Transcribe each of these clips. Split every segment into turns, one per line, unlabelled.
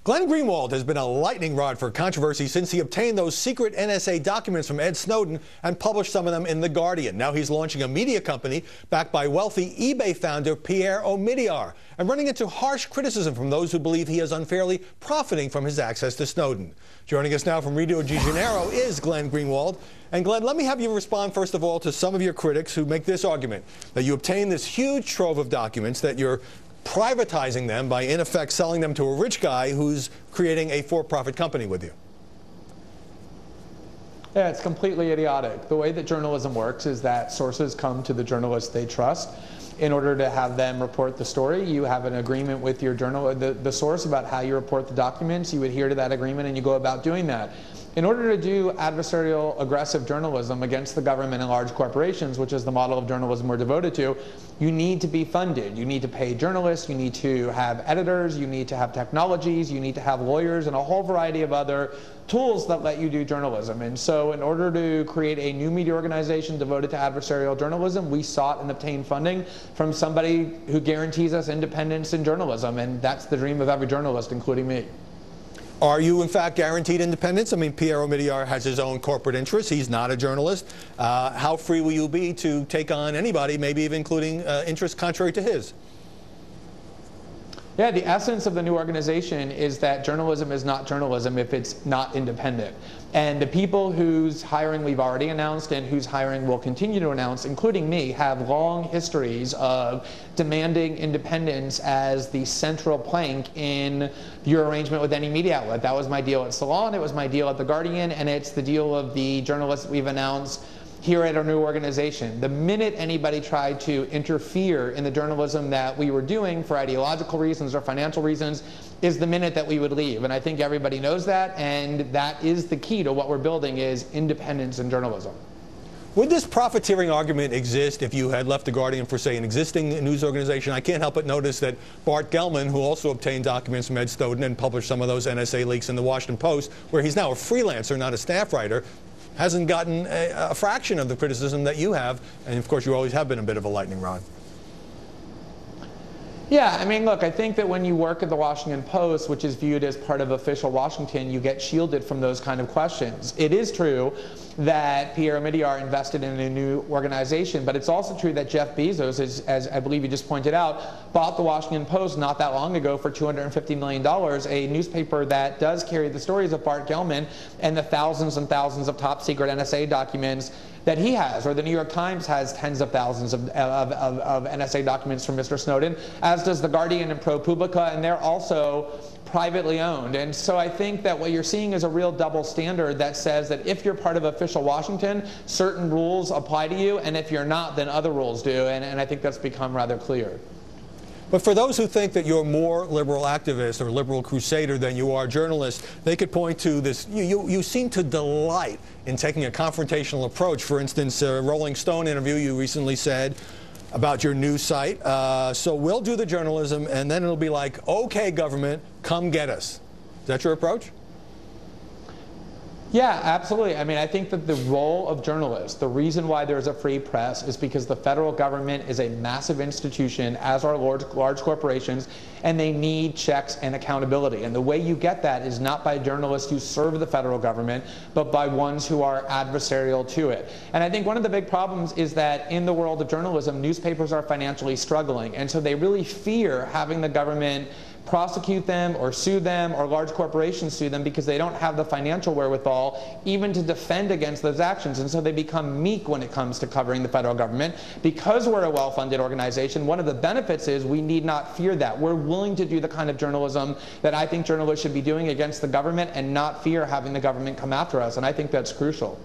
Glenn Greenwald has been a lightning rod for controversy since he obtained those secret NSA documents from Ed Snowden and published some of them in The Guardian. Now he's launching a media company backed by wealthy eBay founder Pierre Omidyar and running into harsh criticism from those who believe he is unfairly profiting from his access to Snowden. Joining us now from Rio de Janeiro is Glenn Greenwald. And Glenn, let me have you respond first of all to some of your critics who make this argument that you obtained this huge trove of documents, that you're privatizing them by, in effect, selling them to a rich guy who's creating a for-profit company with you.
Yeah, it's completely idiotic. The way that journalism works is that sources come to the journalists they trust. In order to have them report the story, you have an agreement with your the source about how you report the documents. You adhere to that agreement and you go about doing that. In order to do adversarial, aggressive journalism against the government and large corporations, which is the model of journalism we're devoted to, you need to be funded. You need to pay journalists, you need to have editors, you need to have technologies, you need to have lawyers, and a whole variety of other tools that let you do journalism. And so in order to create a new media organization devoted to adversarial journalism, we sought and obtained funding from somebody who guarantees us independence in journalism, and that's the dream of every journalist, including me.
Are you, in fact, guaranteed independence? I mean, Pierre Omidyar has his own corporate interests. He's not a journalist. How free will you be to take on anybody, maybe even including interests contrary to his?
Yeah, the essence of the new organization is that journalism is not journalism if it's not independent. And the people whose hiring we've already announced and whose hiring we'll continue to announce, including me, have long histories of demanding independence as the central plank in your arrangement with any media outlet. That was my deal at Salon, it was my deal at The Guardian, and it's the deal of the journalists we've announced here at our new organization. The minute anybody tried to interfere in the journalism that we were doing for ideological reasons or financial reasons is the minute that we would leave. And I think everybody knows that, and that is the key to what we're building, is independence in journalism.
Would this profiteering argument exist if you had left The Guardian for, say, an existing news organization? I can't help but notice that Bart Gellman, who also obtained documents from Ed Snowden and published some of those NSA leaks in the Washington Post, where he's now a freelancer, not a staff writer, hasn't gotten a fraction of the criticism that you have. And of course, you always have been a bit of a lightning rod.
Yeah, I mean, look, I think that when you work at the Washington Post, which is viewed as part of official Washington, you get shielded from those kind of questions. It is true that Pierre Omidyar invested in a new organization, but it's also true that Jeff Bezos, as I believe you just pointed out, bought the Washington Post not that long ago for $250 million, a newspaper that does carry the stories of Bart Gellman and the thousands and thousands of top secret NSA documents that he has, or the New York Times has tens of thousands of NSA documents from Mr. Snowden, as does The Guardian and ProPublica, and they're also privately owned. And so I think that what you're seeing is a real double standard that says that if you're part of official Washington, certain rules apply to you, and if you're not, then other rules do, and I think that's become rather clear.
But for those who think that you're more liberal activist or liberal crusader than you are journalist, they could point to this. You seem to delight in taking a confrontational approach. For instance, a Rolling Stone interview you recently said about your news site. So we'll do the journalism, and then it'll be like, okay, government, come get us. Is that your approach?
Yeah, absolutely. I mean, I think that the role of journalists, the reason why there's a free press is because the federal government is a massive institution, as are large corporations, and they need checks and accountability. And the way you get that is not by journalists who serve the federal government, but by ones who are adversarial to it. And I think one of the big problems is that in the world of journalism, newspapers are financially struggling. And so they really fear having the government prosecute them or sue them, or large corporations sue them, because they don't have the financial wherewithal even to defend against those actions. And so they become meek when it comes to covering the federal government. Because we're a well-funded organization, one of the benefits is we need not fear that. We're willing to do the kind of journalism that I think journalists should be doing against the government and not fear having the government come after us. And I think that's crucial.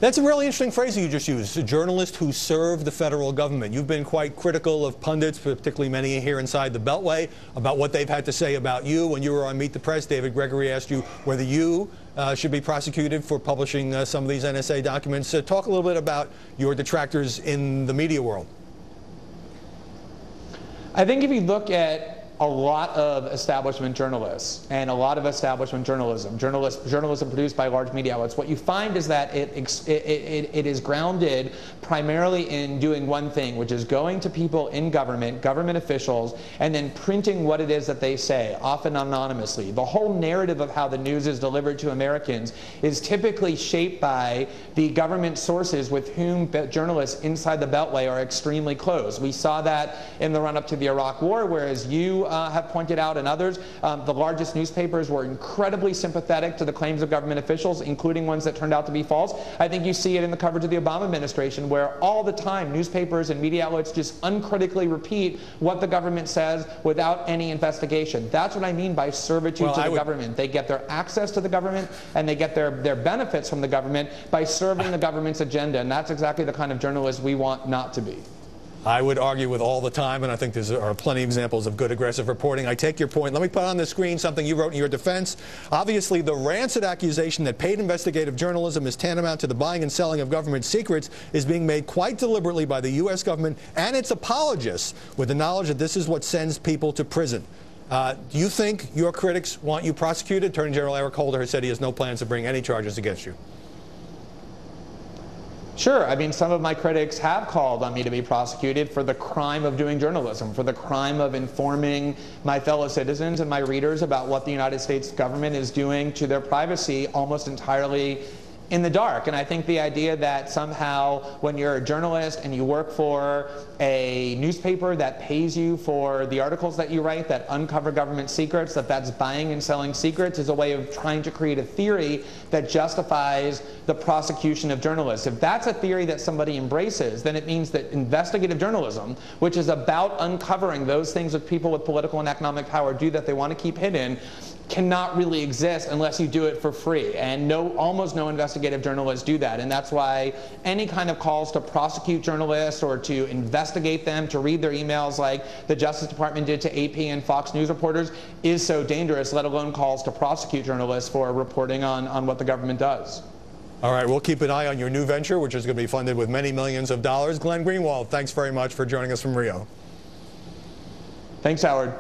That's a really interesting phrase you just used, a journalist who serve the federal government. You've been quite critical of pundits, particularly many here inside the Beltway, about what they've had to say about you. When you were on Meet the Press, David Gregory asked you whether you should be prosecuted for publishing some of these NSA documents. Talk a little bit about your detractors in the media world.
I think if you look at a lot of establishment journalists and a lot of establishment journalism produced by large media outlets, what you find is that it is grounded primarily in doing one thing, which is going to people in government officials, and then printing what it is that they say, often anonymously. The whole narrative of how the news is delivered to Americans is typically shaped by the government sources with whom journalists inside the Beltway are extremely close. We saw that in the run-up to the Iraq War, whereas you have pointed out, and others, the largest newspapers were incredibly sympathetic to the claims of government officials, including ones that turned out to be false. I think you see it in the coverage of the Obama administration, where all the time newspapers and media outlets just uncritically repeat what the government says without any investigation. That's what I mean by servitude to the government. They get their access to the government, and they get their benefits from the government by serving the government's agenda, and that's exactly the kind of journalist we want not to be.
I would argue with all the time, and I think there are plenty of examples of good aggressive reporting. I take your point. Let me put on the screen something you wrote in your defense. Obviously, the rancid accusation that paid investigative journalism is tantamount to the buying and selling of government secrets is being made quite deliberately by the U.S. government and its apologists with the knowledge that this is what sends people to prison. Do you think your critics want you prosecuted? Attorney General Eric Holder has said he has no plans to bring any charges against you.
Sure. I mean, some of my critics have called on me to be prosecuted for the crime of doing journalism, for the crime of informing my fellow citizens and my readers about what the United States government is doing to their privacy almost entirely in the dark. And I think the idea that somehow when you're a journalist and you work for a newspaper that pays you for the articles that you write that uncover government secrets, that's buying and selling secrets, is a way of trying to create a theory that justifies the prosecution of journalists. If that's a theory that somebody embraces, then it means that investigative journalism, which is about uncovering those things that people with political and economic power do that they want to keep hidden, cannot really exist unless you do it for free. And almost no investigative journalists do that. And that's why any kind of calls to prosecute journalists or to investigate them, to read their emails like the Justice Department did to AP and Fox News reporters, is so dangerous, let alone calls to prosecute journalists for reporting on what the government does.
All right, we'll keep an eye on your new venture, which is going to be funded with many millions of dollars. Glenn Greenwald, thanks very much for joining us from Rio.
Thanks, Howard.